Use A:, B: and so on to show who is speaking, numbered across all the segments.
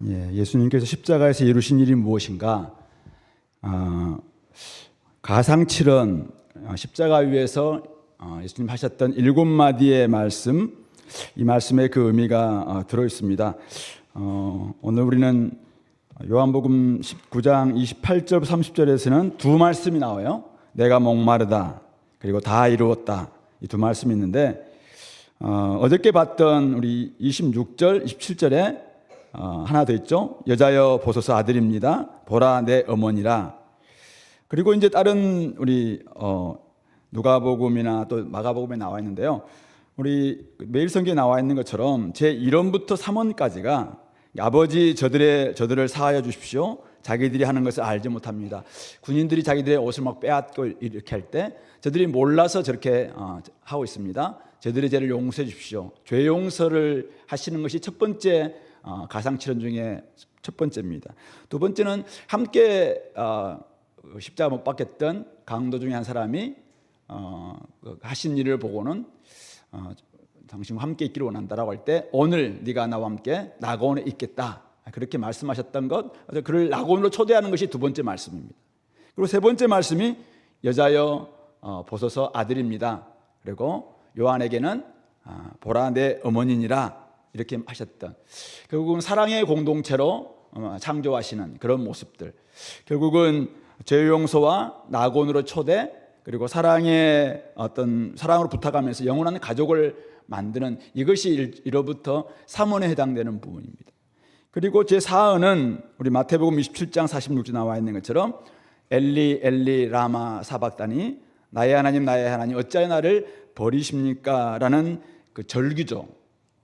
A: 예수님께서 십자가에서 이루신 일이 무엇인가? 가상칠언, 십자가 위에서 예수님 하셨던 7마디의 말씀, 이 말씀에 그 의미가 들어 있습니다. 오늘 우리는 요한복음 19장 28절 30절에서는 두 말씀이 나와요. 내가 목마르다, 그리고 다 이루었다. 이 두 말씀이 있는데, 어저께 봤던 우리 26절 27절에 하나 더 있죠. 여자여 보소서 아들입니다. 보라 내 어머니라. 그리고 이제 다른 우리 누가복음이나 또 마가복음에 나와 있는데요. 우리 매일 성경에 나와 있는 것처럼 제 1원부터 3원까지가 아버지 저들을 사하여 주십시오. 자기들이 하는 것을 알지 못합니다. 군인들이 자기들의 옷을 막 빼앗고 이렇게 할 때 저들이 몰라서 저렇게 하고 있습니다. 저들의 죄를 용서해 주십시오. 죄 용서를 하시는 것이 첫 번째 가상칠언 중에 첫 번째입니다. 두 번째는 함께 십자가 못 박혔던 강도 중에 한 사람이 하신 일을 보고는 당신과 함께 있기를 원한다라고 할 때 오늘 네가 나와 함께 낙원에 있겠다, 그렇게 말씀하셨던 것, 그를 낙원으로 초대하는 것이 두 번째 말씀입니다. 그리고 세 번째 말씀이 여자여 보소서 아들입니다. 그리고 요한에게는 보라 내 어머니니라, 이렇게 하셨던, 결국은 사랑의 공동체로 창조하시는 그런 모습들, 결국은 죄 용서와 낙원으로 초대, 그리고 사랑의 어떤 사랑으로 부탁하면서 영원한 가족을 만드는, 이것이 1호부터 3원에 해당되는 부분입니다. 그리고 제4원은 우리 마태복음 27장 46절 나와 있는 것처럼 엘리 엘리 라마 사박다니, 나의 하나님 어찌하여 나를 버리십니까? 라는 그 절규죠,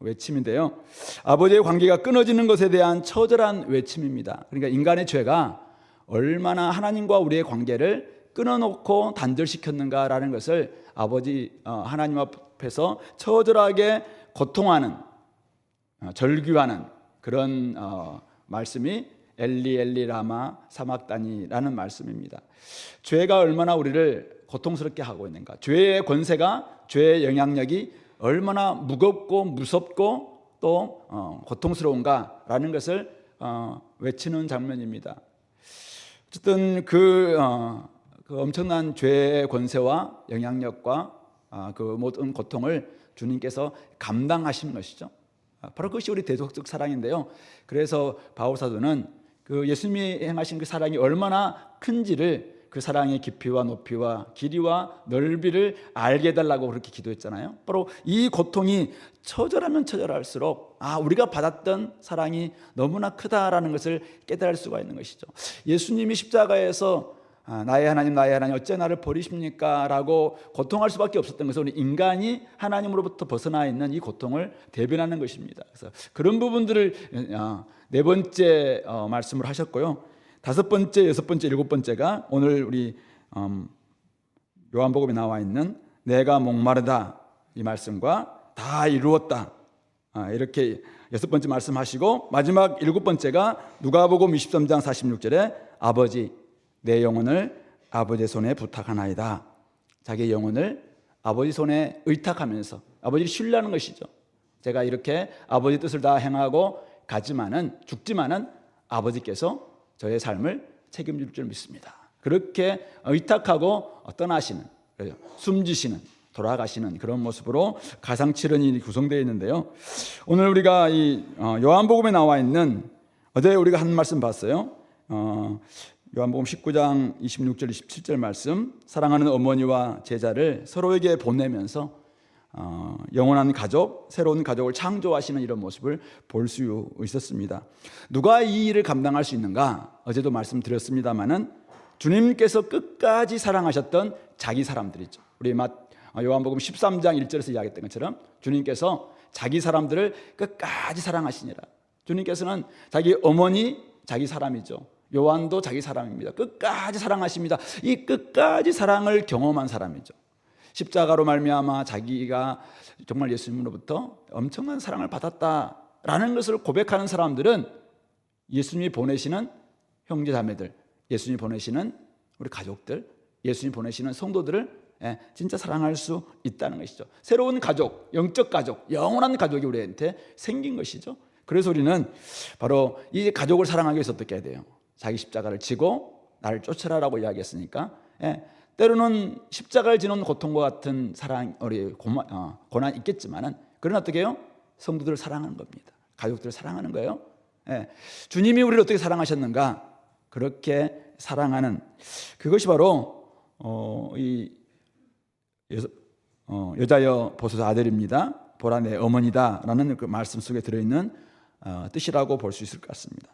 A: 외침인데요. 아버지의 관계가 끊어지는 것에 대한 처절한 외침입니다. 그러니까 인간의 죄가 얼마나 하나님과 우리의 관계를 끊어놓고 단절시켰는가라는 것을 아버지 하나님 앞에서 처절하게 고통하는, 절규하는 그런 말씀이 엘리 엘리 라마 사막다니라는 말씀입니다. 죄가 얼마나 우리를 고통스럽게 하고 있는가, 죄의 권세가, 죄의 영향력이 얼마나 무겁고 무섭고 또 고통스러운가라는 것을 외치는 장면입니다. 어쨌든 그 엄청난 죄의 권세와 영향력과 그 모든 고통을 주님께서 감당하신 것이죠. 바로 그것이 우리 대속적 사랑인데요. 그래서 바울 사도는 그 예수님이 행하신 그 사랑이 얼마나 큰지를, 그 사랑의 깊이와 높이와 길이와 넓이를 알게 해달라고 그렇게 기도했잖아요. 바로 이 고통이 처절하면 처절할수록 우리가 받았던 사랑이 너무나 크다라는 것을 깨달을 수가 있는 것이죠. 예수님이 십자가에서 나의 하나님 어찌 나를 버리십니까? 라고 고통할 수밖에 없었던 것은 우리 인간이 하나님으로부터 벗어나 있는 이 고통을 대변하는 것입니다. 그래서 그런 부분들을 네 번째 말씀을 하셨고요. 다섯 번째, 여섯 번째, 일곱 번째가 오늘 우리 요한복음에 나와 있는 내가 목마르다, 이 말씀과 다 이루었다, 이렇게 여섯 번째 말씀하시고, 마지막 일곱 번째가 누가복음 23장 46절에 아버지 내 영혼을 아버지의 손에 부탁하나이다. 자기의 영혼을 아버지 손에 의탁하면서 아버지를 신뢰하는 것이죠. 제가 이렇게 아버지 뜻을 다 행하고 죽지만은 아버지께서 저의 삶을 책임질 줄 믿습니다. 그렇게 의탁하고 떠나시는, 숨지시는, 돌아가시는 그런 모습으로 가상칠언이 구성되어 있는데요. 오늘 우리가 이 요한복음에 나와 있는, 어제 우리가 한 말씀 봤어요. 요한복음 19장 26절 27절 말씀, 사랑하는 어머니와 제자를 서로에게 보내면서 영원한 가족, 새로운 가족을 창조하시는 이런 모습을 볼 수 있었습니다. 누가 이 일을 감당할 수 있는가? 어제도 말씀드렸습니다마는 주님께서 끝까지 사랑하셨던 자기 사람들이죠. 우리 요한복음 13장 1절에서 이야기했던 것처럼 주님께서 자기 사람들을 끝까지 사랑하시니라. 주님께서는 자기 어머니, 자기 사람이죠. 요한도 자기 사람입니다. 끝까지 사랑하십니다. 이 끝까지 사랑을 경험한 사람이죠. 십자가로 말미암아 자기가 정말 예수님으로부터 엄청난 사랑을 받았다라는 것을 고백하는 사람들은 예수님이 보내시는 형제자매들, 예수님이 보내시는 우리 가족들, 예수님이 보내시는 성도들을 진짜 사랑할 수 있다는 것이죠. 새로운 가족, 영적 가족, 영원한 가족이 우리한테 생긴 것이죠. 그래서 우리는 바로 이 가족을 사랑하기 위해서 어떻게 해야 돼요? 자기 십자가를 지고 나를 쫓으라라고 이야기했으니까, 때로는 십자가를 지는 고통과 같은 사랑, 우리 고난 있겠지만은, 그러나 어떻게 해요? 성도들을 사랑하는 겁니다. 가족들을 사랑하는 거예요. 주님이 우리를 어떻게 사랑하셨는가? 그렇게 사랑하는, 그것이 바로 이 여자여 보소서 아들입니다, 보라 내 어머니다라는 그 말씀 속에 들어있는 뜻이라고 볼 수 있을 것 같습니다.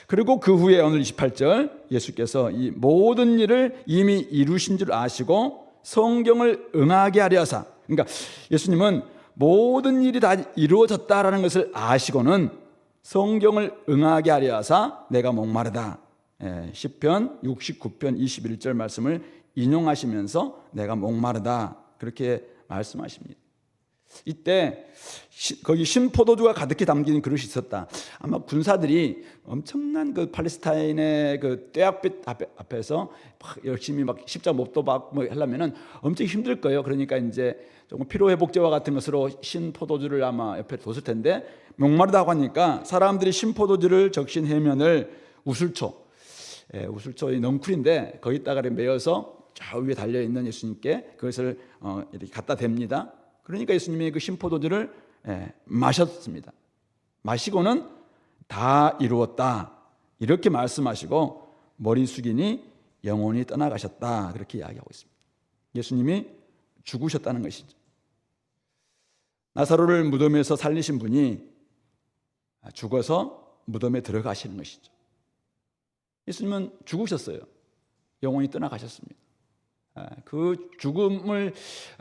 A: 그리고 그 후에 오늘 28절 예수께서 이 모든 일을 이미 이루신 줄 아시고 성경을 응하게 하려 하사, 그러니까 예수님은 모든 일이 다 이루어졌다라는 것을 아시고는 성경을 응하게 하려 하사 내가 목마르다, 시편 69편 21절 말씀을 인용하시면서 내가 목마르다 그렇게 말씀하십니다. 이때 거기 신포도주가 가득히 담긴 그릇이 있었다. 아마 군사들이 엄청난 그 팔레스타인의 그 떼약빛 앞에서 막 열심히 막 십자 못도 막 뭐 하려면은 엄청 힘들 거예요. 그러니까 이제 조금 피로회복제와 같은 것으로 신포도주를 아마 옆에 뒀을 텐데, 목마르다고 하니까 사람들이 신포도주를 적신 해면을 우슬초의 넝쿨인데 거기다가 메어서 저 위에 달려 있는 예수님께 그것을 이렇게 갖다 댑니다. 그러니까 예수님이 그 신포도주를 마셨습니다. 마시고는 다 이루었다 이렇게 말씀하시고 머리 숙이니 영혼이 떠나가셨다 그렇게 이야기하고 있습니다. 예수님이 죽으셨다는 것이죠. 나사로를 무덤에서 살리신 분이 죽어서 무덤에 들어가시는 것이죠. 예수님은 죽으셨어요. 영혼이 떠나가셨습니다. 그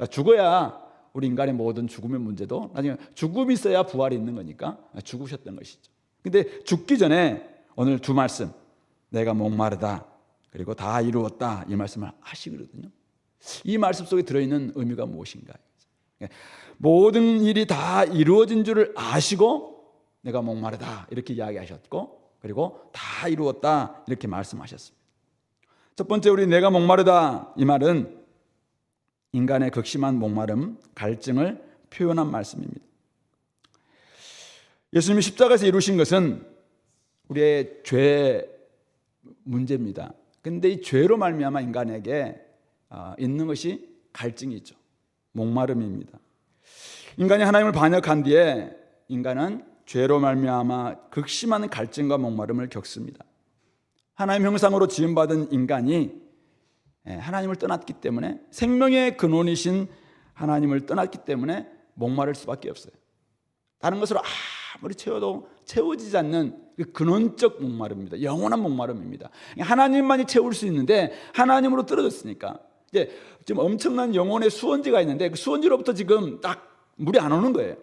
A: 죽어야 우리 인간의 모든 죽음의 문제도 나중에 죽음이 있어야 부활이 있는 거니까 죽으셨던 것이죠. 근데 죽기 전에 오늘 두 말씀, 내가 목마르다 그리고 다 이루었다 이 말씀을 하시거든요. 이 말씀 속에 들어있는 의미가 무엇인가? 모든 일이 다 이루어진 줄을 아시고 내가 목마르다 이렇게 이야기하셨고, 그리고 다 이루었다 이렇게 말씀하셨습니다. 첫 번째, 우리 내가 목마르다 이 말은 인간의 극심한 목마름, 갈증을 표현한 말씀입니다. 예수님이 십자가에서 이루신 것은 우리의 죄 문제입니다. 그런데 이 죄로 말미암아 인간에게 있는 것이 갈증이죠. 목마름입니다. 인간이 하나님을 반역한 뒤에 인간은 죄로 말미암아 극심한 갈증과 목마름을 겪습니다. 하나님 형상으로 지음받은 인간이 하나님을 떠났기 때문에, 생명의 근원이신 하나님을 떠났기 때문에 목마를 수밖에 없어요. 다른 것으로 아무리 채워도 채워지지 않는 그 근원적 목마름입니다. 영원한 목마름입니다. 하나님만이 채울 수 있는데 하나님으로 떨어졌으니까 이제 지금 엄청난 영혼의 수원지가 있는데 그 수원지로부터 지금 딱 물이 안 오는 거예요.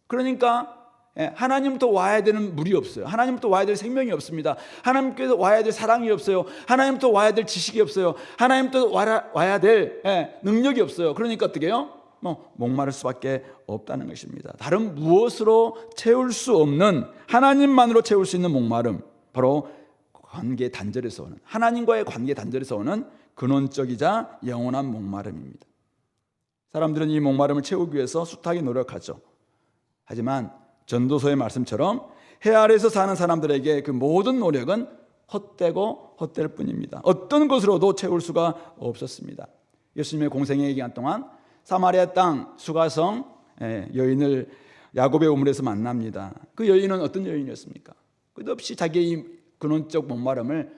A: 그러니까 하나님부터 와야 되는 물이 없어요. 하나님부터 와야 될 생명이 없습니다. 하나님께서 와야 될 사랑이 없어요. 하나님부터 와야 될 지식이 없어요. 하나님부터 와야 될 능력이 없어요. 그러니까 어떻게 해요? 목마를 수밖에 없다는 것입니다. 다른 무엇으로 채울 수 없는, 하나님만으로 채울 수 있는 목마름, 바로 관계 단절에서 오는, 하나님과의 관계 단절에서 오는 근원적이자 영원한 목마름입니다. 사람들은 이 목마름을 채우기 위해서 숱하게 노력하죠. 하지만 전도서의 말씀처럼 해 아래에서 사는 사람들에게 그 모든 노력은 헛되고 헛될 뿐입니다. 어떤 것으로도 채울 수가 없었습니다. 예수님의 공생의 기간 동안 사마리아 땅 수가성 여인을 야곱의 우물에서 만납니다. 그 여인은 어떤 여인이었습니까? 끝없이 자기의 근원적 목마름을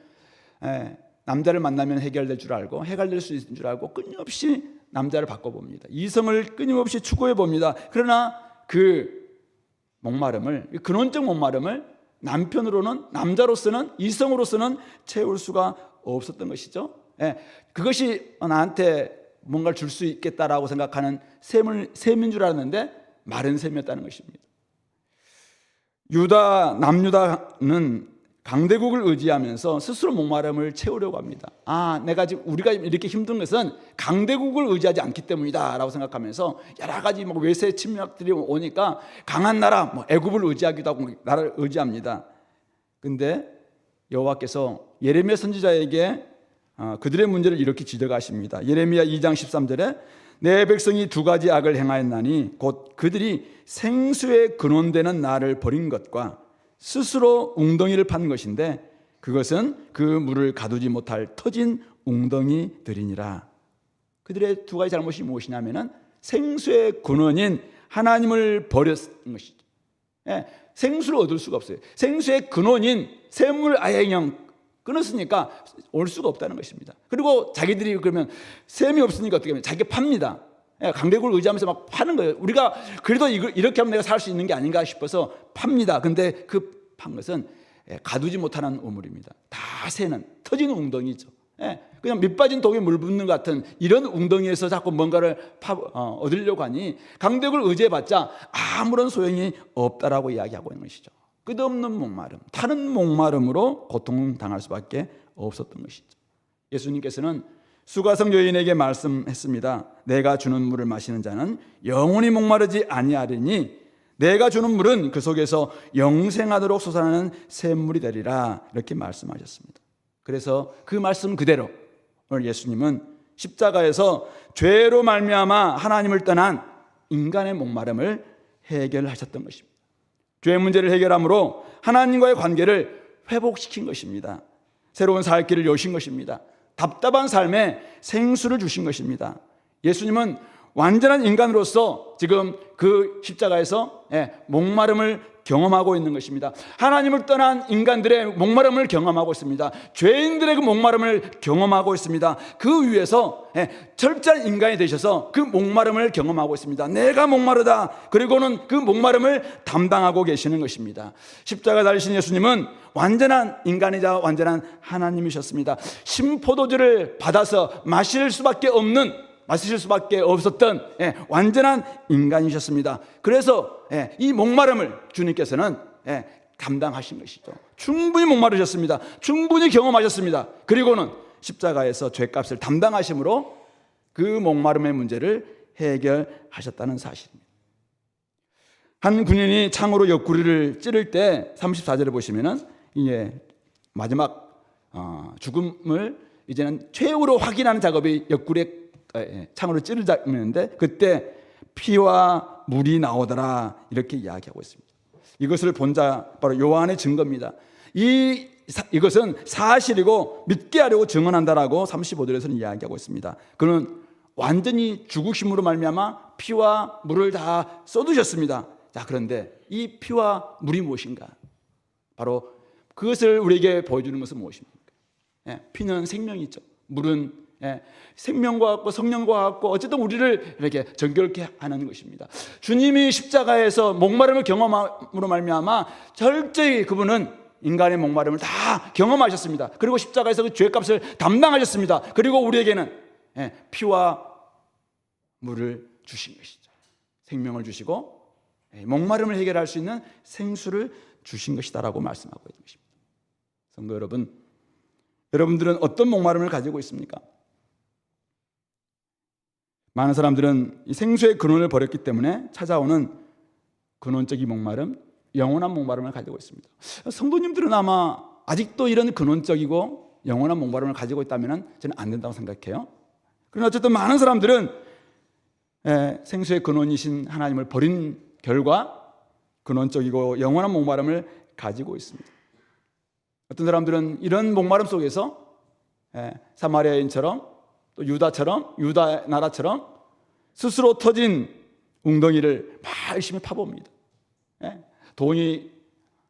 A: 남자를 만나면 해결될 줄 알고, 해결될 수 있는 줄 알고 끊임없이 남자를 바꿔봅니다. 이성을 끊임없이 추구해 봅니다. 그러나 그 목마름을, 근원적 목마름을 남편으로는, 남자로서는, 이성으로서는 채울 수가 없었던 것이죠. 그것이 나한테 뭔가를 줄 수 있겠다라고 생각하는 셈인 줄 알았는데 마른 셈이었다는 것입니다. 남유다는 강대국을 의지하면서 스스로 목마름을 채우려고 합니다. 우리가 이렇게 힘든 것은 강대국을 의지하지 않기 때문이다라고 생각하면서 여러 가지 외세 침략들이 오니까 강한 나라, 애굽을 의지하기도 하고 나라를 의지합니다. 근데 여호와께서 예레미야 선지자에게 그들의 문제를 이렇게 지적하십니다. 예레미야 2장 13절에 내 백성이 두 가지 악을 행하였나니 곧 그들이 생수의 근원되는 나를 버린 것과 스스로 웅덩이를 판 것인데 그것은 그 물을 가두지 못할 터진 웅덩이들이니라. 그들의 두 가지 잘못이 무엇이냐면은 생수의 근원인 하나님을 버렸던 것이죠. 예, 생수를 얻을 수가 없어요. 생수의 근원인 샘물 아예 그냥 끊었으니까 올 수가 없다는 것입니다. 그리고 자기들이 그러면 샘이 없으니까 어떻게 하면 자기가 팝니다. 예, 강대국을 의지하면서 막 파는 거예요. 우리가 그래도 이렇게 하면 내가 살 수 있는 게 아닌가 싶어서 팝니다. 근데 그 판 것은 가두지 못하는 우물입니다. 다 새는 터진 웅덩이죠. 그냥 밑 빠진 독에 물 붓는 것 같은 이런 웅덩이에서 자꾸 뭔가를 얻으려고 하니 강대국을 의지해봤자 아무런 소용이 없다라고 이야기하고 있는 것이죠. 끝없는 목마름, 타는 목마름으로 고통당할 수밖에 없었던 것이죠. 예수님께서는 수가성 여인에게 말씀했습니다. 내가 주는 물을 마시는 자는 영원히 목마르지 아니하리니 내가 주는 물은 그 속에서 영생하도록 솟아나는 샘물이 되리라. 이렇게 말씀하셨습니다. 그래서 그 말씀 그대로 오늘 예수님은 십자가에서 죄로 말미암아 하나님을 떠난 인간의 목마름을 해결하셨던 것입니다. 죄 문제를 해결함으로 하나님과의 관계를 회복시킨 것입니다. 새로운 살 길을 여신 것입니다. 답답한 삶에 생수를 주신 것입니다. 예수님은 완전한 인간으로서 지금 그 십자가에서 목마름을 경험하고 있는 것입니다. 하나님을 떠난 인간들의 목마름을 경험하고 있습니다. 죄인들의 그 목마름을 경험하고 있습니다. 그 위에서 철저한 인간이 되셔서 그 목마름을 경험하고 있습니다. 내가 목마르다. 그리고는 그 목마름을 담당하고 계시는 것입니다. 십자가 달리신 예수님은 완전한 인간이자 완전한 하나님이셨습니다. 신포도주를 받아서 마실 수밖에 없었던 완전한 인간이셨습니다. 그래서 이 목마름을 주님께서는 감당하신 것이죠. 충분히 목마르셨습니다. 충분히 경험하셨습니다. 그리고는 십자가에서 죄값을 담당하심으로 그 목마름의 문제를 해결하셨다는 사실입니다. 한 군인이 창으로 옆구리를 찌를 때 34절에 보시면은 이제 마지막 죽음을 이제는 최후로 확인하는 작업이 옆구리에 창으로 찌르자는데 그때 피와 물이 나오더라 이렇게 이야기하고 있습니다. 이것을 본 자 바로 요한의 증거입니다. 이것은 사실이고 믿게 하려고 증언한다라고 35절에서는 이야기하고 있습니다. 그는 완전히 죽으심으로 말미암아 피와 물을 다 쏟으셨습니다. 자, 그런데 이 피와 물이 무엇인가? 바로 그것을 우리에게 보여주는 것은 무엇입니까? 피는 생명이죠. 물은 생명과 같고 성령과 같고 어쨌든 우리를 이렇게 정결케 하는 것입니다. 주님이 십자가에서 목마름을 경험함으로 말미암아 철저히 그분은 인간의 목마름을 다 경험하셨습니다. 그리고 십자가에서 그 죄값을 담당하셨습니다. 그리고 우리에게는 피와 물을 주신 것이죠. 생명을 주시고 목마름을 해결할 수 있는 생수를 주신 것이다라고 말씀하고 있는 것입니다. 성도 여러분, 여러분들은 어떤 목마름을 가지고 있습니까? 많은 사람들은 이 생수의 근원을 버렸기 때문에 찾아오는 근원적인 목마름, 영원한 목마름을 가지고 있습니다. 성도님들은 아마 아직도 이런 근원적이고 영원한 목마름을 가지고 있다면 저는 안 된다고 생각해요. 그러나 어쨌든 많은 사람들은 생수의 근원이신 하나님을 버린 결과 근원적이고 영원한 목마름을 가지고 있습니다. 어떤 사람들은 이런 목마름 속에서 사마리아인처럼 또 유다 나라처럼 스스로 터진 웅덩이를 열심히 파봅니다. 돈이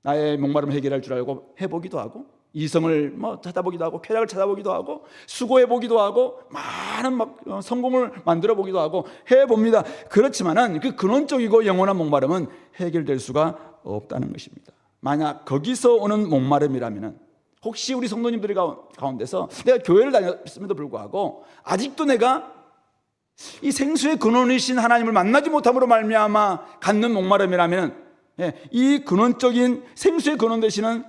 A: 나의 목마름을 해결할 줄 알고 해보기도 하고 이성을 찾아보기도 하고 쾌락을 찾아보기도 하고 수고해보기도 하고 많은 성공을 만들어 보기도 하고 해봅니다. 그렇지만은 그 근원적이고 영원한 목마름은 해결될 수가 없다는 것입니다. 만약 거기서 오는 목마름이라면은 혹시 우리 성도님들 가운데서 내가 교회를 다녔음에도 불구하고 아직도 내가 이 생수의 근원이신 하나님을 만나지 못함으로 말미암아 갖는 목마름이라면 이 근원적인 생수의 근원 되시는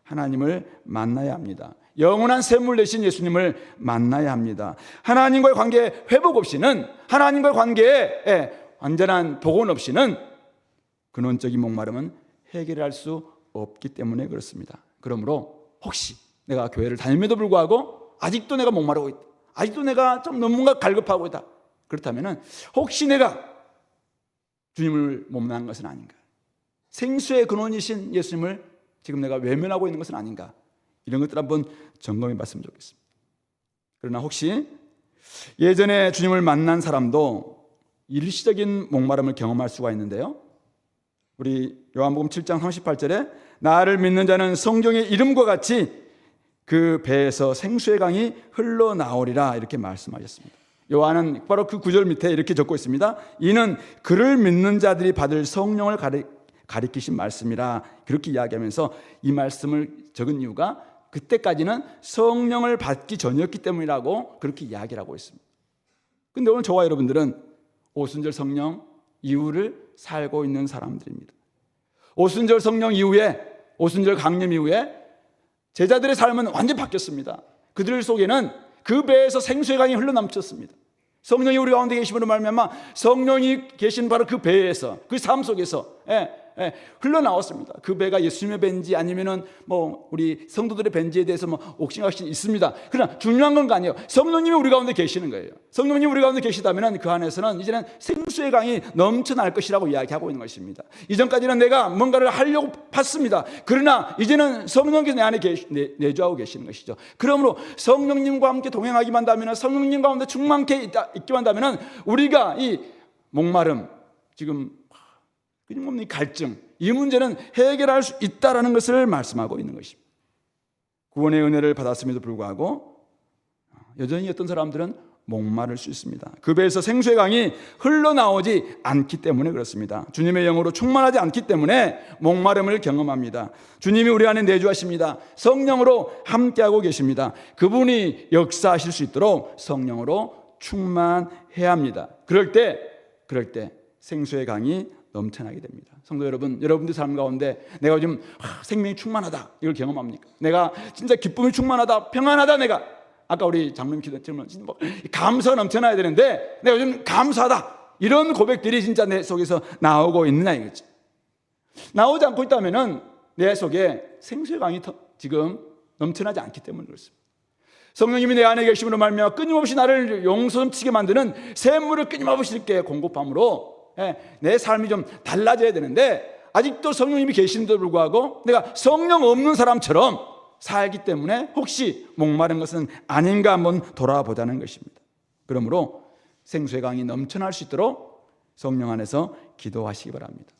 A: 하나님을 만나야 합니다. 영원한 샘물 되신 예수님을 만나야 합니다. 하나님과의 관계 회복 없이는 하나님과의 관계에 완전한 복원 없이는 근원적인 목마름은 해결할 수 없기 때문에 그렇습니다. 그러므로 혹시 내가 교회를 다님에도 불구하고 아직도 내가 목마르고 있다. 아직도 내가 좀 너무 뭔가 갈급하고 있다. 그렇다면 혹시 내가 주님을 못 만난 것은 아닌가? 생수의 근원이신 예수님을 지금 내가 외면하고 있는 것은 아닌가, 이런 것들 한번 점검해 봤으면 좋겠습니다. 그러나 혹시 예전에 주님을 만난 사람도 일시적인 목마름을 경험할 수가 있는데요, 우리 요한복음 7장 38절에 나를 믿는 자는 성경의 이름과 같이 그 배에서 생수의 강이 흘러나오리라, 이렇게 말씀하셨습니다. 요한은 바로 그 구절 밑에 이렇게 적고 있습니다. 이는 그를 믿는 자들이 받을 성령을 가리키신 말씀이라, 그렇게 이야기하면서 이 말씀을 적은 이유가 그때까지는 성령을 받기 전이었기 때문이라고 그렇게 이야기를 하고 있습니다. 근데 오늘 저와 여러분들은 오순절 성령 이후를 살고 있는 사람들입니다. 오순절 성령 이후에, 오순절 강림 이후에 제자들의 삶은 완전히 바뀌었습니다. 그들 속에는 그 배에서 생수의 강이 흘러넘쳤습니다. 성령이 우리 가운데 계심으로 말미암아 성령이 계신 바로 그 배에서, 그 삶 속에서 흘러나왔습니다. 그 배가 예수님의 배인지 아니면은 우리 성도들의 배인지에 대해서 옥신각신 있습니다. 그러나 중요한 건 아니에요. 성령님이 우리 가운데 계시는 거예요. 성령님이 우리 가운데 계시다면 그 안에서는 이제는 생수의 강이 넘쳐날 것이라고 이야기하고 있는 것입니다. 이전까지는 내가 뭔가를 하려고 팠습니다. 그러나 이제는 성령께서 내 안에 내주하고 계시는 것이죠. 그러므로 성령님과 함께 동행하기만 한다면, 성령님 가운데 충만케 있기만 한다면 우리가 이 목마름, 지금 끊임없는 갈증, 이 문제는 해결할 수 있다라는 것을 말씀하고 있는 것입니다. 구원의 은혜를 받았음에도 불구하고 여전히 어떤 사람들은 목마를 수 있습니다. 그 배에서 생수의 강이 흘러나오지 않기 때문에 그렇습니다. 주님의 영으로 충만하지 않기 때문에 목마름을 경험합니다. 주님이 우리 안에 내주하십니다. 성령으로 함께하고 계십니다. 그분이 역사하실 수 있도록 성령으로 충만해야 합니다. 그럴 때 생수의 강이 넘쳐나게 됩니다. 성도 여러분, 여러분들 삶 가운데 내가 좀 생명이 충만하다, 이걸 경험합니까? 내가 진짜 기쁨이 충만하다, 평안하다, 내가 아까 우리 장로님 기도했지만 감사가 넘쳐나야 되는데 내가 좀 감사하다, 이런 고백들이 진짜 내 속에서 나오고 있느냐 이거지. 나오지 않고 있다면은 내 속에 생수의 강이 지금 넘쳐나지 않기 때문에 그렇습니다. 성령님이 내 안에 계심으로 말미암아 끊임없이 나를 용서치게 만드는 샘물을 끊임없이 이렇게 공급함으로 내 삶이 좀 달라져야 되는데, 아직도 성령님이 계신데도 불구하고 내가 성령 없는 사람처럼 살기 때문에 혹시 목마른 것은 아닌가 한번 돌아보자는 것입니다. 그러므로 생수의 강이 넘쳐날 수 있도록 성령 안에서 기도하시기 바랍니다.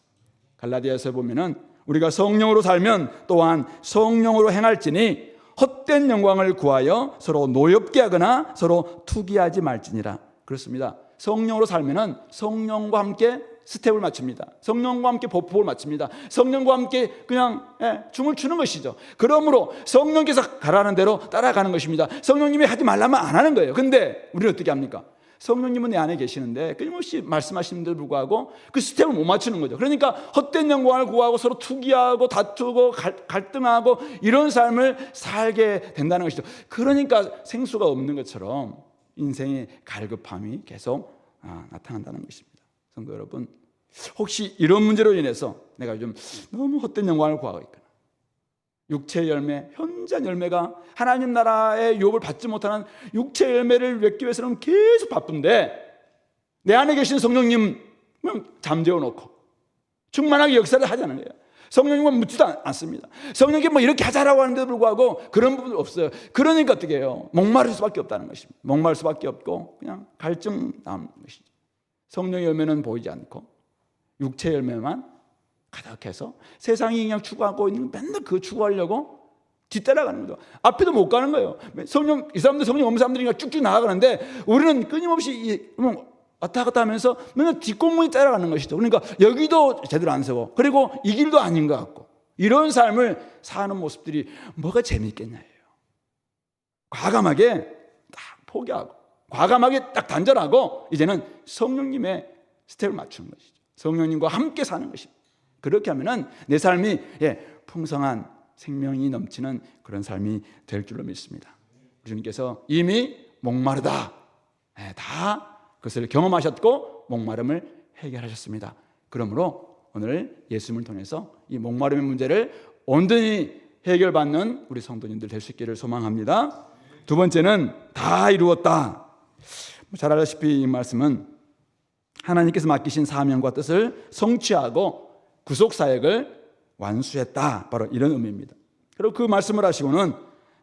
A: 갈라디아서에 보면은 우리가 성령으로 살면 또한 성령으로 행할지니 헛된 영광을 구하여 서로 노엽게 하거나 서로 투기하지 말지니라. 그렇습니다. 성령으로 살면은 성령과 함께 스텝을 맞춥니다. 성령과 함께 보폭을 맞춥니다. 성령과 함께 그냥 춤을 추는 것이죠. 그러므로 성령께서 가라는 대로 따라가는 것입니다. 성령님이 하지 말라면 안 하는 거예요. 근데 우리는 어떻게 합니까? 성령님은 내 안에 계시는데 끊임없이 말씀하시는데도 불구하고 그 스텝을 못 맞추는 거죠. 그러니까 헛된 영광을 구하고 서로 투기하고 다투고 갈등하고 이런 삶을 살게 된다는 것이죠. 그러니까 생수가 없는 것처럼 인생의 갈급함이 계속 나타난다는 것입니다. 성도 여러분, 혹시 이런 문제로 인해서 내가 요즘 너무 헛된 영광을 구하고 있거나 육체의 열매, 현재한 열매가 하나님 나라의 유업을 받지 못하는 육체의 열매를 맺기 위해서는 계속 바쁜데 내 안에 계신 성령님 잠재워 놓고 충만하게 역사를 하지 않는 거예요. 성령님과 묻지도 않습니다. 성령님 이렇게 하자라고 하는데도 불구하고 그런 부분이 없어요. 그러니까 어떻게 해요? 목마를 수밖에 없다는 것입니다. 목마를 수밖에 없고 그냥 갈증 남는 것이죠. 성령의 열매는 보이지 않고 육체의 열매만 가득해서 세상이 그냥 추구하고 있는, 맨날 그거 추구하려고 뒤따라가는 거죠. 앞에도 못 가는 거예요. 이 사람들 성령 없는 사람들이니까 쭉쭉 나아가는데 우리는 끊임없이 왔다 갔다 하면서 맨날 뒷공문이 따라가는 것이죠. 그러니까 여기도 제대로 안 세워, 그리고 이 길도 아닌 것 같고, 이런 삶을 사는 모습들이 뭐가 재미있겠냐예요. 과감하게 딱 포기하고 과감하게 딱 단절하고 이제는 성령님의 스텝을 맞추는 것이죠. 성령님과 함께 사는 것입니다. 그렇게 하면은 내 삶이 풍성한 생명이 넘치는 그런 삶이 될 줄로 믿습니다. 주님께서 이미 목마르다, 다 그것을 경험하셨고 목마름을 해결하셨습니다. 그러므로 오늘 예수님을 통해서 이 목마름의 문제를 온전히 해결받는 우리 성도님들 될 수 있기를 소망합니다. 두 번째는 다 이루었다. 잘 알다시피 이 말씀은 하나님께서 맡기신 사명과 뜻을 성취하고 구속 사역을 완수했다. 바로 이런 의미입니다. 그리고 그 말씀을 하시고는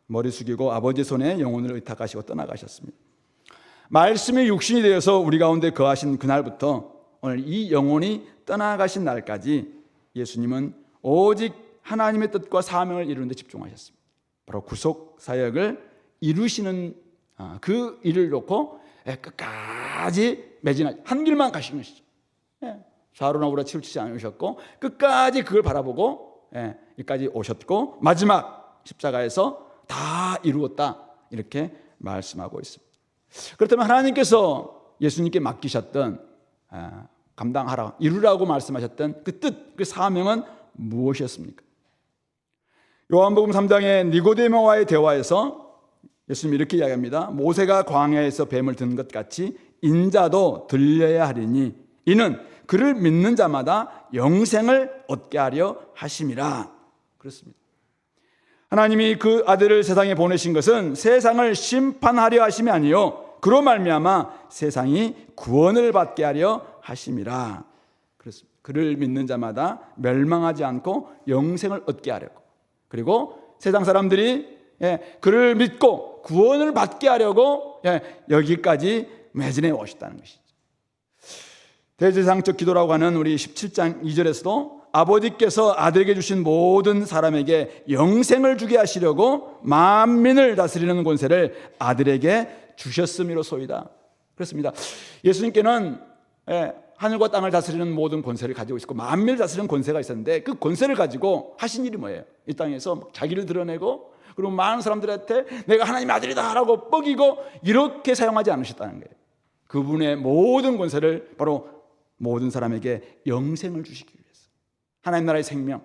A: 머리 숙이고 아버지 손에 영혼을 의탁하시고 떠나가셨습니다. 말씀이 육신이 되어서 우리 가운데 거하신 그날부터 오늘 이 영혼이 떠나가신 날까지 예수님은 오직 하나님의 뜻과 사명을 이루는 데 집중하셨습니다. 바로 구속 사역을 이루시는 그 일을 놓고 끝까지 매진하시, 한 길만 가신 것이죠. 좌우나 우라 치우치지 않으셨고 끝까지 그걸 바라보고 여기까지 오셨고 마지막 십자가에서 다 이루었다, 이렇게 말씀하고 있습니다. 그렇다면 하나님께서 예수님께 맡기셨던 감당하라, 이루라고 말씀하셨던 그 뜻, 그 사명은 무엇이었습니까? 요한복음 3장의 니고데모와의 대화에서 예수님이 이렇게 이야기합니다. 모세가 광야에서 뱀을 든 것 같이 인자도 들려야 하리니 이는 그를 믿는 자마다 영생을 얻게 하려 하심이라. 그렇습니다. 하나님이 그 아들을 세상에 보내신 것은 세상을 심판하려 하심이 아니요 그로 말미암아 세상이 구원을 받게 하려 하심이라. 그렇습니다. 그를 믿는 자마다 멸망하지 않고 영생을 얻게 하려고, 그리고 세상 사람들이 그를 믿고 구원을 받게 하려고 여기까지 매진해 오셨다는 것이죠. 대제사장적 기도라고 하는 우리 17장 2절에서도 아버지께서 아들에게 주신 모든 사람에게 영생을 주게 하시려고 만민을 다스리는 권세를 아들에게 주셨음이로소이다. 그렇습니다. 예수님께는 하늘과 땅을 다스리는 모든 권세를 가지고 있었고 만민을 다스리는 권세가 있었는데 그 권세를 가지고 하신 일이 뭐예요? 이 땅에서 자기를 드러내고 그리고 많은 사람들한테 내가 하나님의 아들이다 라고 뻐기고 이렇게 사용하지 않으셨다는 거예요. 그분의 모든 권세를 바로 모든 사람에게 영생을 주시기 위해서, 하나님 나라의 생명,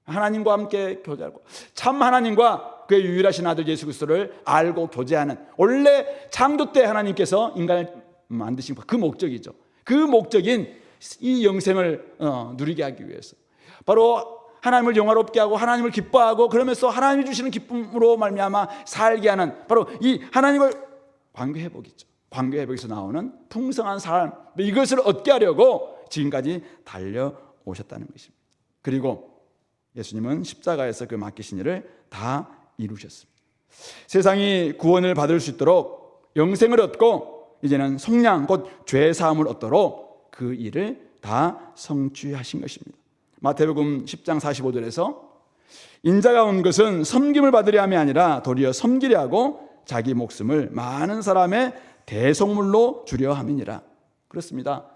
A: 하나님과 함께 교제하고 참 하나님과 그의 유일하신 아들 예수 그리스도를 알고 교제하는, 원래 창조 때 하나님께서 인간을 만드신 그 목적이죠. 그 목적인 이 영생을 누리게 하기 위해서 바로 하나님을 영화롭게 하고 하나님을 기뻐하고 그러면서 하나님이 주시는 기쁨으로 말미암아 살게 하는 바로 이 하나님을 관계회복이죠. 관계회복에서 나오는 풍성한 삶, 이것을 얻게 하려고 지금까지 달려오셨다는 것입니다. 그리고 예수님은 십자가에서 그 맡기신 일을 다 이루셨습니다. 세상이 구원을 받을 수 있도록 영생을 얻고 이제는 속량 곧 죄사함을 얻도록 그 일을 다 성취하신 것입니다. 마태복음 10장 45절에서 인자가 온 것은 섬김을 받으려 함이 아니라 도리어 섬기려 하고 자기 목숨을 많은 사람의 대속물로 주려 함이니라. 그렇습니다.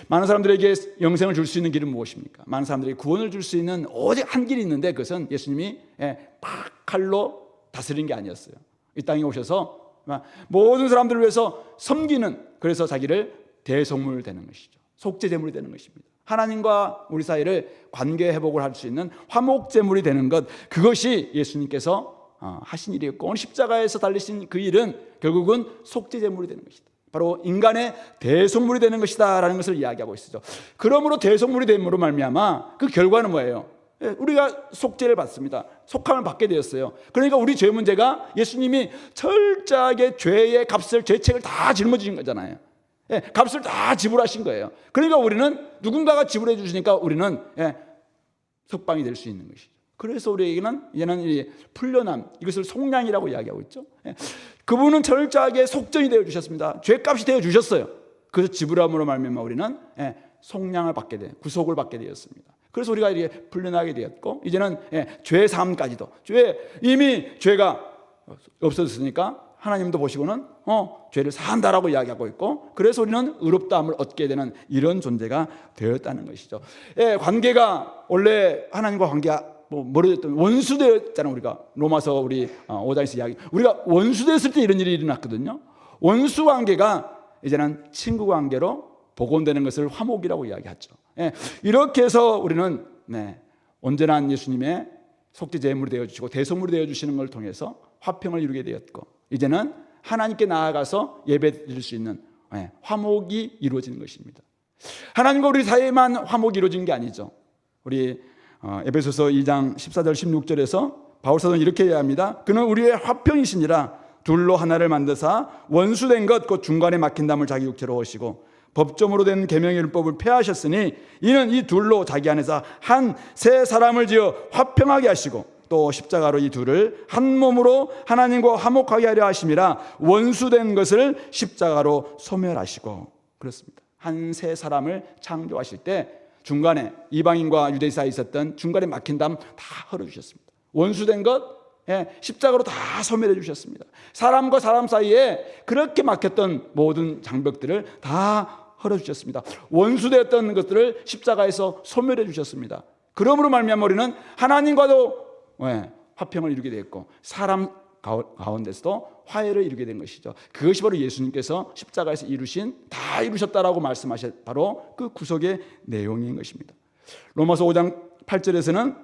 A: 많은 사람들에게 영생을 줄 수 있는 길은 무엇입니까? 많은 사람들에게 구원을 줄 수 있는 오직 한 길이 있는데 그것은 예수님이 칼로 다스리는 게 아니었어요. 이 땅에 오셔서 모든 사람들을 위해서 섬기는, 그래서 자기를 대속물 되는 것이죠. 속죄제물이 되는 것입니다. 하나님과 우리 사이를 관계 회복을 할 수 있는 화목제물이 되는 것, 그것이 예수님께서 하신 일이었고 오늘 십자가에서 달리신 그 일은 결국은 속죄제물이 되는 것이다. 바로 인간의 대속물이 되는 것이다 라는 것을 이야기하고 있죠. 그러므로 대속물이 됨으로 말미암아 그 결과는 뭐예요? 우리가 속죄를 받습니다. 속함을 받게 되었어요. 그러니까 우리 죄 문제가 예수님이 철저하게 죄의 값을, 죄책을 다 짊어지신 거잖아요. 값을 다 지불하신 거예요. 그러니까 우리는 누군가가 지불해 주시니까 우리는 석방이 될 수 있는 것이죠. 그래서 우리에게는 이제는 풀려남, 이것을 속량이라고 이야기하고 있죠. 그분은 철저하게 속전이 되어 주셨습니다. 죄값이 되어 주셨어요. 그래서 지불함으로 말미암아 우리는 속량을 받게 돼, 구속을 받게 되었습니다. 그래서 우리가 이렇게 풀려나게 되었고 이제는 죄 사함까지도, 이미 죄가 없어졌으니까 하나님도 보시고는 죄를 사한다라고 이야기하고 있고, 그래서 우리는 의롭다함을 얻게 되는 이런 존재가 되었다는 것이죠. 관계가 원래 하나님과 관계가 멀어졌던 원수되었잖아요. 우리가 로마서 우리 5장에서 이야기, 우리가 원수됐을 때 이런 일이 일어났거든요. 원수 관계가 이제는 친구 관계로 복원되는 것을 화목이라고 이야기하죠. 이렇게 해서 우리는 온전한 예수님의 속죄 제물이 되어주시고 대속물이 되어주시는 걸 통해서 화평을 이루게 되었고, 이제는 하나님께 나아가서 예배드릴 수 있는 화목이 이루어지는 것입니다. 하나님과 우리 사이에만 화목이 이루어지는 게 아니죠. 우리 에베소서 2장 14절 16절에서 바울사도는 이렇게 이야기합니다. 그는 우리의 화평이시니라. 둘로 하나를 만드사 원수된 것 곧 중간에 막힌 담을 자기 육체로 오시고 법정으로 된 계명의 율법을 폐하셨으니 이는 이 둘로 자기 안에서 한 새 사람을 지어 화평하게 하시고 또 십자가로 이 둘을 한 몸으로 하나님과 화목하게 하려 하심이라 원수된 것을 십자가로 소멸하시고. 그렇습니다. 한 새 사람을 창조하실 때 중간에 이방인과 유대 사이에 있었던 중간에 막힌 담 다 헐어주셨습니다. 원수된 것 십자가로 다 소멸해 주셨습니다. 사람과 사람 사이에 그렇게 막혔던 모든 장벽들을 다 헐어주셨습니다. 원수되었던 것들을 십자가에서 소멸해 주셨습니다. 그러므로 말미암아 우리는 하나님과도 화평을 이루게 되었고 사람 가운데서도 화해를 이루게 된 것이죠. 그것이 바로 예수님께서 십자가에서 이루신, 다 이루셨다라고 말씀하신 바로 그 구속의 내용인 것입니다. 로마서 5장 8절에서는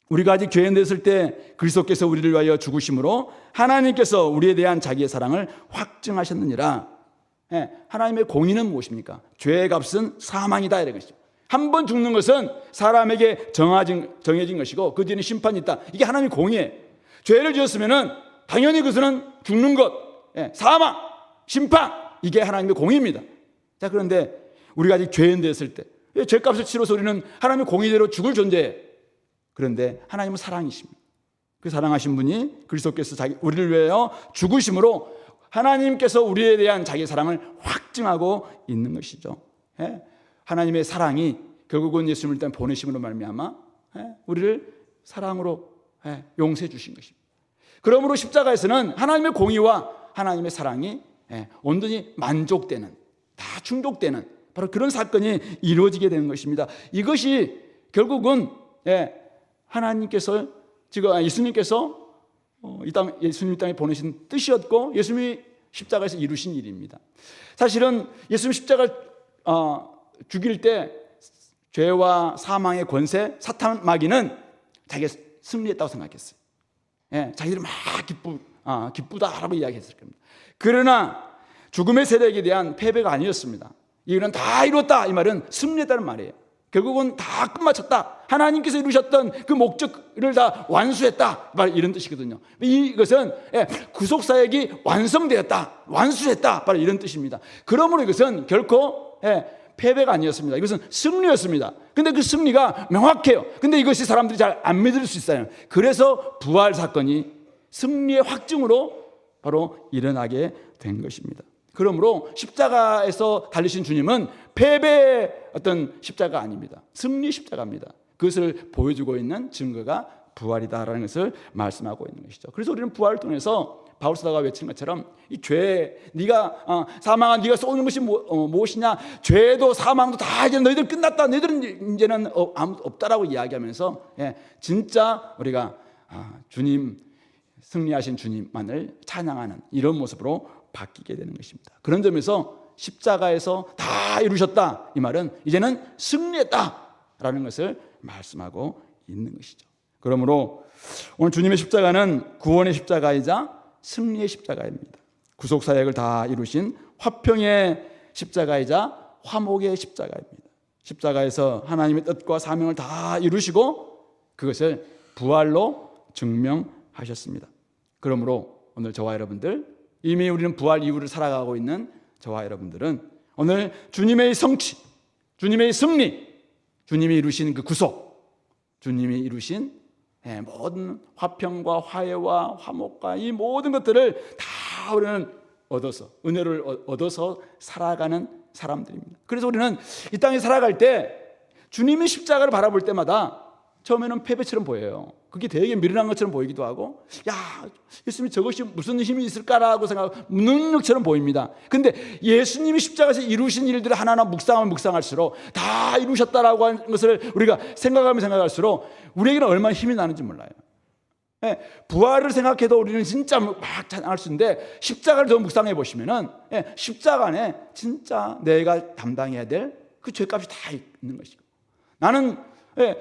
A: 우리가 아직 죄인 됐을 때 그리스도께서 우리를 위하여 죽으심으로 하나님께서 우리에 대한 자기의 사랑을 확증하셨느니라. 하나님의 공의는 무엇입니까? 죄의 값은 사망이다, 이런 것이죠. 한 번 죽는 것은 사람에게 정해진 것이고 그 뒤에는 심판이 있다. 이게 하나님의 공의예요. 죄를 지었으면 당연히 그것은 죽는 것, 사망, 심판, 이게 하나님의 공의입니다. 자, 그런데 우리가 아직 죄인 됐을 때 죄값을 치러서 우리는 하나님의 공의대로 죽을 존재예요. 그런데 하나님은 사랑이십니다. 그 사랑하신 분이 그리스도께서 우리를 위하여 죽으심으로 하나님께서 우리에 대한 자기의 사랑을 확증하고 있는 것이죠. 하나님의 사랑이 결국은 예수님을 일단 보내심으로 말미암아 우리를 사랑으로 용서해 주신 것입니다. 그러므로 십자가에서는 하나님의 공의와 하나님의 사랑이 온전히 만족되는, 다 충족되는 바로 그런 사건이 이루어지게 되는 것입니다. 이것이 결국은 하나님께서 지금 예수님께서 예수님 땅에 보내신 뜻이었고 예수님이 십자가에서 이루신 일입니다. 사실은 예수님 십자가를 죽일 때 죄와 사망의 권세, 사탄 마귀는 자기가 승리했다고 생각했어요. 자기들이 막 기쁘다라고 이야기했을 겁니다. 그러나 죽음의 세력에 대한 패배가 아니었습니다. 이거는 다 이뤘다, 이 말은 승리했다는 말이에요. 결국은 다 끝마쳤다. 하나님께서 이루셨던 그 목적을 다 완수했다, 바로 이런 뜻이거든요. 이것은 구속사역이 완성되었다, 완수했다, 바로 이런 뜻입니다. 그러므로 이것은 결코 패배가 아니었습니다. 이것은 승리였습니다. 근데 그 승리가 명확해요. 근데 이것이 사람들이 잘 안 믿을 수 있어요. 그래서 부활 사건이 승리의 확증으로 바로 일어나게 된 것입니다. 그러므로 십자가에서 달리신 주님은 패배의 어떤 십자가 아닙니다. 승리 십자가입니다. 그것을 보여주고 있는 증거가 부활이다라는 것을 말씀하고 있는 것이죠. 그래서 우리는 부활을 통해서 바울 사도가 외친 것처럼 이 죄, 네가 사망한 네가 쏘는 것이 무엇이냐? 죄도 사망도 다 이제 너희들 끝났다. 너희들은 이제는 아무도 없다라고 이야기하면서 진짜 우리가 주님, 승리하신 주님만을 찬양하는 이런 모습으로 바뀌게 되는 것입니다. 그런 점에서 십자가에서 다 이루셨다, 이 말은 이제는 승리했다라는 것을 말씀하고 있는 것이죠. 그러므로 오늘 주님의 십자가는 구원의 십자가이자 승리의 십자가입니다. 구속사역을 다 이루신 화평의 십자가이자 화목의 십자가입니다. 십자가에서 하나님의 뜻과 사명을 다 이루시고 그것을 부활로 증명하셨습니다. 그러므로 오늘 저와 여러분들, 이미 우리는 부활 이후를 살아가고 있는 저와 여러분들은 오늘 주님의 성취, 주님의 승리, 주님이 이루신 그 구속, 주님이 이루신 모든 화평과 화해와 화목과 이 모든 것들을 다 우리는 얻어서, 은혜를 얻어서 살아가는 사람들입니다. 그래서 우리는 이 땅에 살아갈 때 주님의 십자가를 바라볼 때마다 처음에는 패배처럼 보여요. 그게 되게 미련한 것처럼 보이기도 하고, 야, 예수님이 저것이 무슨 힘이 있을까라고 생각하고 무능력처럼 보입니다. 근데 예수님이 십자가에서 이루신 일들을 하나하나 묵상할수록 다 이루셨다라고 하는 것을 우리가 생각하면 생각할수록 우리에게는 얼마나 힘이 나는지 몰라요. 부활을 생각해도 우리는 진짜 막 찬양할 수 있는데 십자가를 더 묵상해 보시면은 십자가 안에 진짜 내가 담당해야 될 그 죄값이 다 있는 것이고, 나는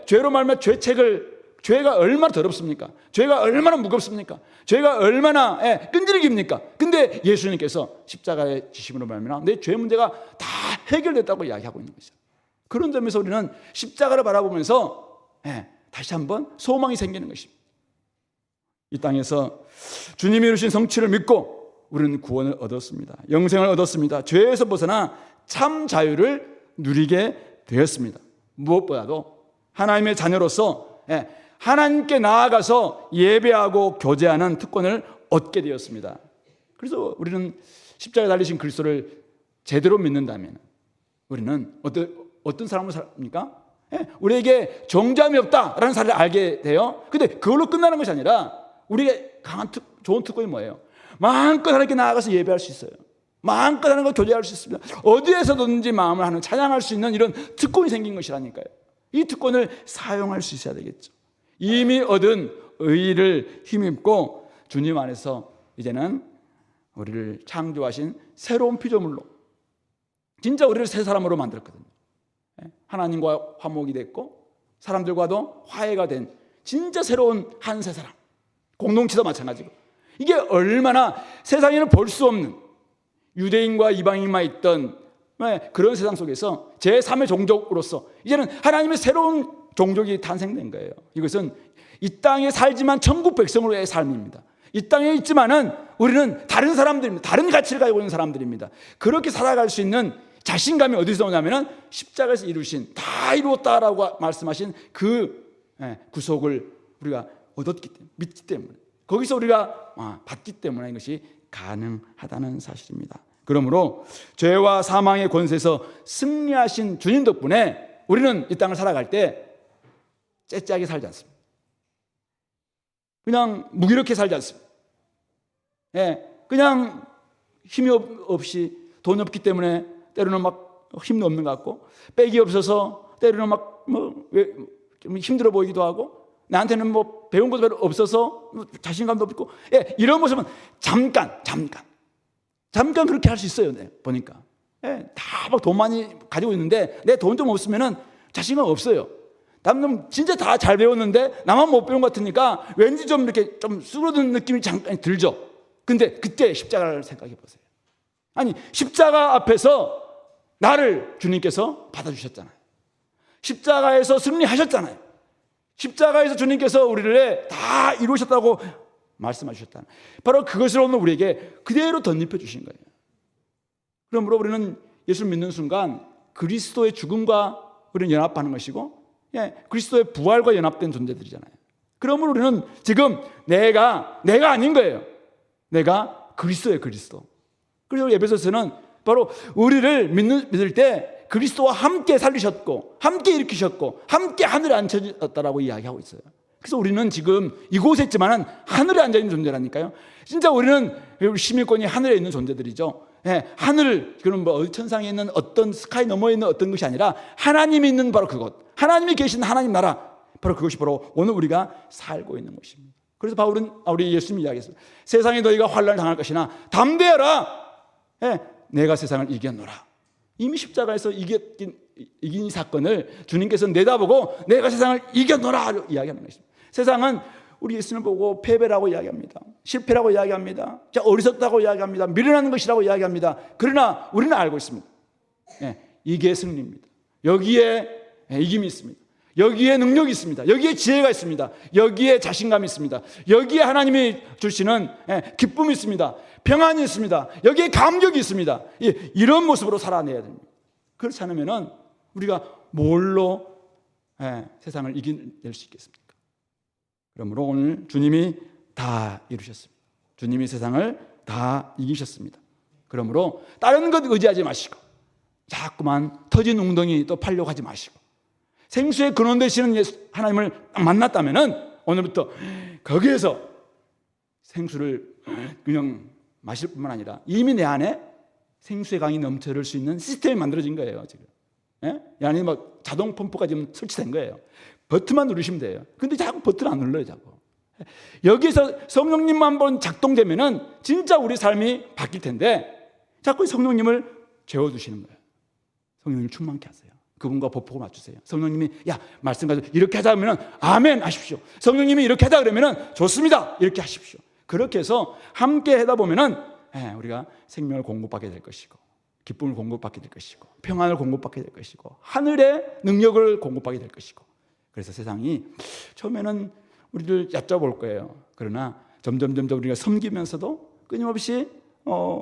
A: 죄로 말미암아 죄가 얼마나 더럽습니까? 죄가 얼마나 무겁습니까? 죄가 얼마나 끈질깁니까? 근데 예수님께서 십자가의 지심으로 말미암아 내 죄 문제가 다 해결됐다고 이야기하고 있는 것이죠. 그런 점에서 우리는 십자가를 바라보면서 다시 한번 소망이 생기는 것입니다. 이 땅에서 주님이 이루신 성취를 믿고 우리는 구원을 얻었습니다. 영생을 얻었습니다. 죄에서 벗어나 참 자유를 누리게 되었습니다. 무엇보다도 하나님의 자녀로서 하나님께 나아가서 예배하고 교제하는 특권을 얻게 되었습니다. 그래서 우리는 십자가에 달리신 그리스도를 제대로 믿는다면 우리는 어떤 사람으로 삽니까? 우리에게 정죄함이 없다라는 사실을 알게 돼요. 근데 그걸로 끝나는 것이 아니라 우리에게 강한 좋은 특권이 뭐예요? 마음껏 하나님께 나아가서 예배할 수 있어요. 마음껏 하는 거 교제할 수 있습니다. 어디에서든지 마음을 하는 찬양할 수 있는 이런 특권이 생긴 것이라니까요. 이 특권을 사용할 수 있어야 되겠죠. 이미 얻은 의를 힘입고 주님 안에서 이제는 우리를 창조하신 새로운 피조물로 진짜 우리를 새 사람으로 만들었거든요. 하나님과 화목이 됐고 사람들과도 화해가 된 진짜 새로운 한 새 사람. 공동체도 마찬가지고. 이게 얼마나 세상에는 볼 수 없는 유대인과 이방인만 있던 그런 세상 속에서 제3의 종족으로서 이제는 하나님의 새로운 종족이 탄생된 거예요. 이것은 이 땅에 살지만 천국 백성으로의 삶입니다. 이 땅에 있지만은 우리는 다른 사람들입니다. 다른 가치를 가지고 있는 사람들입니다. 그렇게 살아갈 수 있는 자신감이 어디서 오냐면은 십자가에서 이루신 다 이루었다라고 말씀하신 그 구속을 우리가 얻었기 때문에 믿기 때문에 거기서 우리가 받기 때문에 이것이 가능하다는 사실입니다. 그러므로 죄와 사망의 권세에서 승리하신 주님 덕분에 우리는 이 땅을 살아갈 때 째째하게 살지 않습니다. 그냥 무기력해 살지 않습니다. 그냥 힘이 없이 돈이 없기 때문에 때로는 막 힘도 없는 것 같고 빽이 없어서 때로는 막 힘들어 보이기도 하고 나한테는 뭐 배운 것도 별로 없어서 자신감도 없고 이런 모습은 잠깐 그렇게 할 수 있어요. 보니까 다 막 돈 많이 가지고 있는데 내 돈 좀 없으면은 자신감 없어요. 남은 진짜 다 잘 배웠는데 나만 못 배운 것 같으니까 왠지 좀 이렇게 좀 수그러든 느낌이 잠깐 들죠. 근데 그때 십자가를 생각해 보세요. 아니 십자가 앞에서 나를 주님께서 받아주셨잖아요. 십자가에서 승리하셨잖아요. 십자가에서 주님께서 우리를 다 이루셨다고 말씀하셨잖아요. 바로 그것을 오늘 우리에게 그대로 덧입혀 주신 거예요. 그러므로 우리는 예수를 믿는 순간 그리스도의 죽음과 우리는 연합하는 것이고 그리스도의 부활과 연합된 존재들이잖아요. 그러므로 우리는 지금 내가 아닌 거예요. 내가 그리스도예요. 그리스도. 그래서 에베소서는 바로 우리를 믿을 때 그리스도와 함께 살리셨고 함께 일으키셨고 함께 하늘에 앉혀졌다라고 이야기하고 있어요. 그래서 우리는 지금 이곳에 있지만은 하늘에 앉아있는 존재라니까요. 진짜 우리는 시민권이 하늘에 있는 존재들이죠. 하늘, 그런 뭐 천상에 있는 어떤 스카이 너머에 있는 어떤 것이 아니라 하나님이 있는 바로 그곳, 하나님이 계신 하나님 나라, 바로 그것이 바로 오늘 우리가 살고 있는 것입니다. 그래서 바울은 우리 예수님이 이야기했어요. 세상에 너희가 환난을 당할 것이나 담대하라. 내가 세상을 이겼노라. 이미 십자가에서 이긴 이 사건을 주님께서 내다보고 내가 세상을 이겼노라 이야기하는 것입니다. 세상은 우리 예수님을 보고 패배라고 이야기합니다. 실패라고 이야기합니다. 어리석다고 이야기합니다. 미련한 것이라고 이야기합니다. 그러나 우리는 알고 있습니다. 이게 승리입니다. 여기에 이김이 있습니다. 여기에 능력이 있습니다. 여기에 지혜가 있습니다. 여기에 자신감이 있습니다. 여기에 하나님이 주시는 기쁨이 있습니다. 평안이 있습니다. 여기에 감격이 있습니다. 이런 모습으로 살아내야 됩니다. 그렇지 않으면 우리가 뭘로 세상을 이겨낼 수 있겠습니까? 그러므로 오늘 주님이 다 이루셨습니다. 주님이 세상을 다 이기셨습니다. 그러므로 다른 것 의지하지 마시고 자꾸만 터진 웅덩이 또 팔려고 하지 마시고 생수의 근원 되시는 하나님을 만났다면 오늘부터 거기에서 생수를 그냥 마실 뿐만 아니라 이미 내 안에 생수의 강이 넘쳐를 수 있는 시스템이 만들어진 거예요. 지금 이 안에 막 자동 펌프가 지금 설치된 거예요. 버튼만 누르시면 돼요. 근데 자꾸 버튼 안 눌러요. 자꾸 여기서 성령님만 한번 작동되면은 진짜 우리 삶이 바뀔 텐데 자꾸 성령님을 재워두시는 거예요. 성령님을 충만케 하세요. 그분과 보폭을 맞추세요. 성령님이 말씀 가지고 이렇게 하자 그러면 아멘 하십시오. 성령님이 이렇게 하자 그러면 좋습니다. 이렇게 하십시오. 그렇게 해서 함께 하다 보면은 우리가 생명을 공급받게 될 것이고 기쁨을 공급받게 될 것이고 평안을 공급받게 될 것이고 하늘의 능력을 공급받게 될 것이고 그래서 세상이 처음에는 우리를 얕잡아볼 거예요. 그러나 점점 우리가 섬기면서도 끊임없이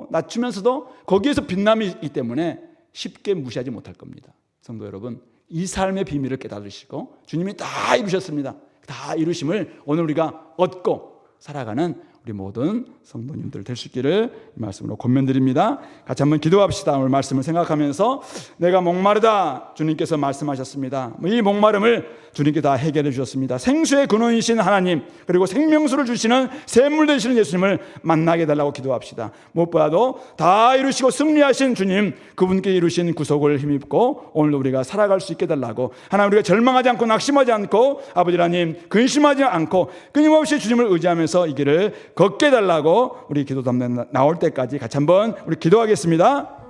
A: 낮추면서도 거기에서 빛남이 있기 때문에 쉽게 무시하지 못할 겁니다. 성도 여러분, 이 삶의 비밀을 깨달으시고 주님이 다 이루셨습니다. 다 이루심을 오늘 우리가 얻고 살아가는 우리 모든 성도님들 될 수 있기를 이 말씀으로 권면드립니다. 같이 한번 기도합시다. 오늘 말씀을 생각하면서 내가 목마르다 주님께서 말씀하셨습니다. 이 목마름을 주님께 다 해결해 주셨습니다. 생수의 근원이신 하나님, 그리고 생명수를 주시는 샘물 되시는 예수님을 만나게 해달라고 기도합시다. 무엇보다도 다 이루시고 승리하신 주님, 그분께 이루신 구속을 힘입고 오늘도 우리가 살아갈 수 있게 해달라고, 하나님 우리가 절망하지 않고 낙심하지 않고 아버지 하나님 근심하지 않고 끊임없이 주님을 의지하면서 이 길을 걷게 해달라고 우리 기도 담당 나올 때까지 같이 한번 우리 기도하겠습니다.